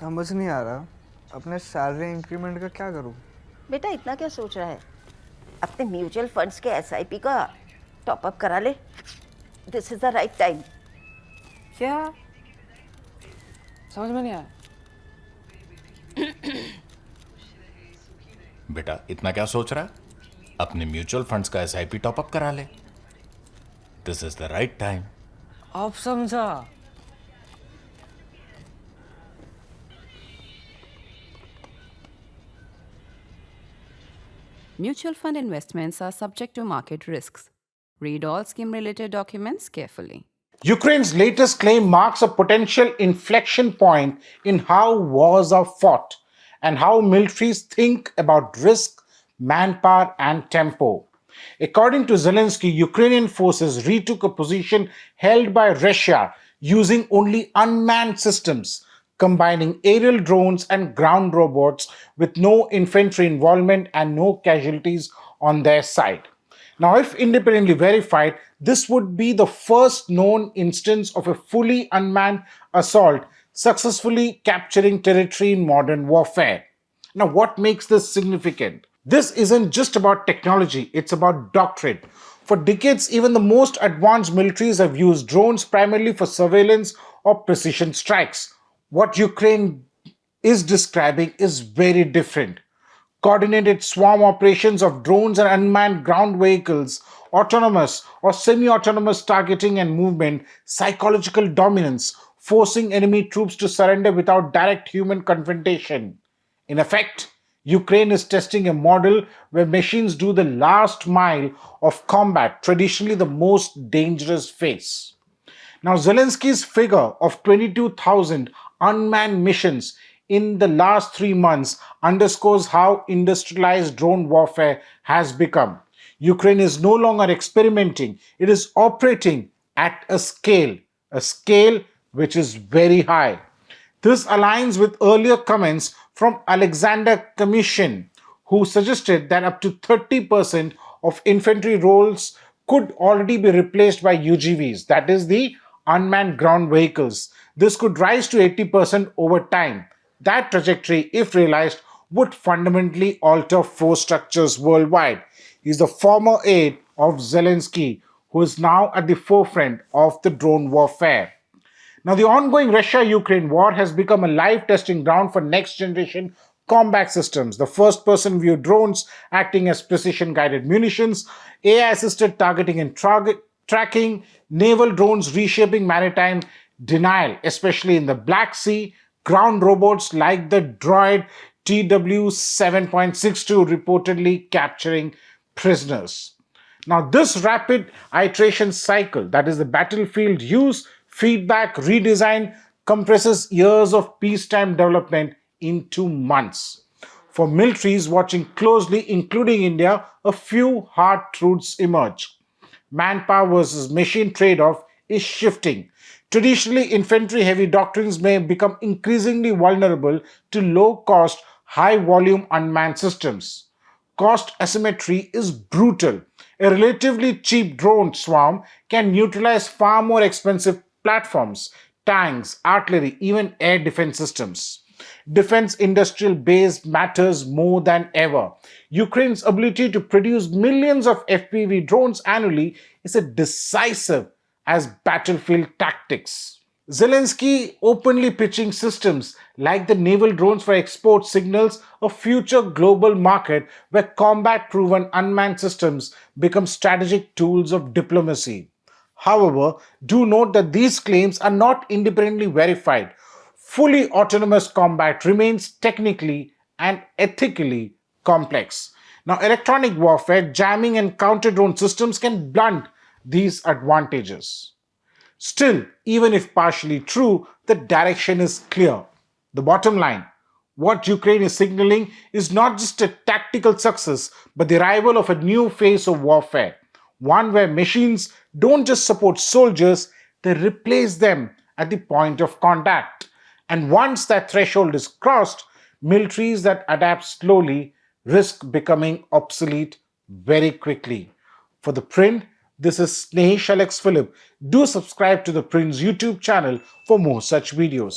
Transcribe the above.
समझ नहीं आ रहा अपने सैलरी इंक्रीमेंट का क्या करूं। बेटा इतना क्या सोच रहा है? अपने म्यूचुअल फंड्स के एसआईपी का टॉप अप करा ले। This is the right time. क्या समझ में नहीं आया? बेटा इतना क्या सोच रहा है? अपने म्यूचुअल फंड्स का एसआईपी टॉपअप करा ले। This is the right time. अब समझा। Mutual fund investments are subject to market risks. Read all scheme-related documents carefully. Ukraine's latest claim marks a potential inflection point in how wars are fought and how militaries think about risk, manpower, and tempo. According to Zelensky, Ukrainian forces retook a position held by Russia using only unmanned systems, combining aerial drones and ground robots with no infantry involvement and no casualties on their side. Now, if independently verified, this would be the first known instance of a fully unmanned assault successfully capturing territory in modern warfare. Now, what makes this significant? This isn't just about technology, it's about doctrine. For decades, even the most advanced militaries have used drones primarily for surveillance or precision strikes. What Ukraine is describing is very different. Coordinated swarm operations of drones and unmanned ground vehicles, autonomous or semi-autonomous targeting and movement, psychological dominance, forcing enemy troops to surrender without direct human confrontation. In effect, Ukraine is testing a model where machines do the last mile of combat, traditionally the most dangerous phase. Now, Zelensky's figure of 22,000 unmanned missions in the last 3 months underscores how industrialized drone warfare has become. Ukraine is no longer experimenting, it is operating at a scale which is very high. This aligns with earlier comments from Alexander Commission, who suggested that up to 30% of infantry roles could already be replaced by UGVs, that is, the unmanned ground vehicles. This could rise to 80% over time. That trajectory, if realized, would fundamentally alter force structures worldwide. He's the former aide of Zelensky, who is now at the forefront of the drone warfare. Now, the ongoing Russia-Ukraine war has become a live testing ground for next-generation combat systems. The first-person view drones acting as precision-guided munitions, AI-assisted targeting and tracking, naval drones reshaping maritime denial, especially in the Black Sea, ground robots like the droid TW7.62 reportedly capturing prisoners. Now, this rapid iteration cycle, that is the battlefield use, feedback, redesign, compresses years of peacetime development into months. For militaries watching closely, including India, a few hard truths emerge. Manpower versus machine trade-off is shifting. Traditionally, infantry-heavy doctrines may become increasingly vulnerable to low-cost, high-volume unmanned systems. Cost asymmetry is brutal. A relatively cheap drone swarm can neutralize far more expensive platforms, tanks, artillery, even air defense systems. Defense industrial base matters more than ever. Ukraine's ability to produce millions of FPV drones annually is as decisive as battlefield tactics. Zelensky openly pitching systems like the naval drones for export signals a future global market where combat-proven unmanned systems become strategic tools of diplomacy. However, do note that these claims are not independently verified. Fully autonomous combat remains technically and ethically complex. Now, electronic warfare, jamming, and counter-drone systems can blunt these advantages. Still, even if partially true, the direction is clear. The bottom line, what Ukraine is signaling is not just a tactical success, but the arrival of a new phase of warfare. One where machines don't just support soldiers, they replace them at the point of contact. And once that threshold is crossed, militaries that adapt slowly risk becoming obsolete very quickly. For The Print, this is Snehesh Alex Philip. Do subscribe to The Print's YouTube channel for more such videos.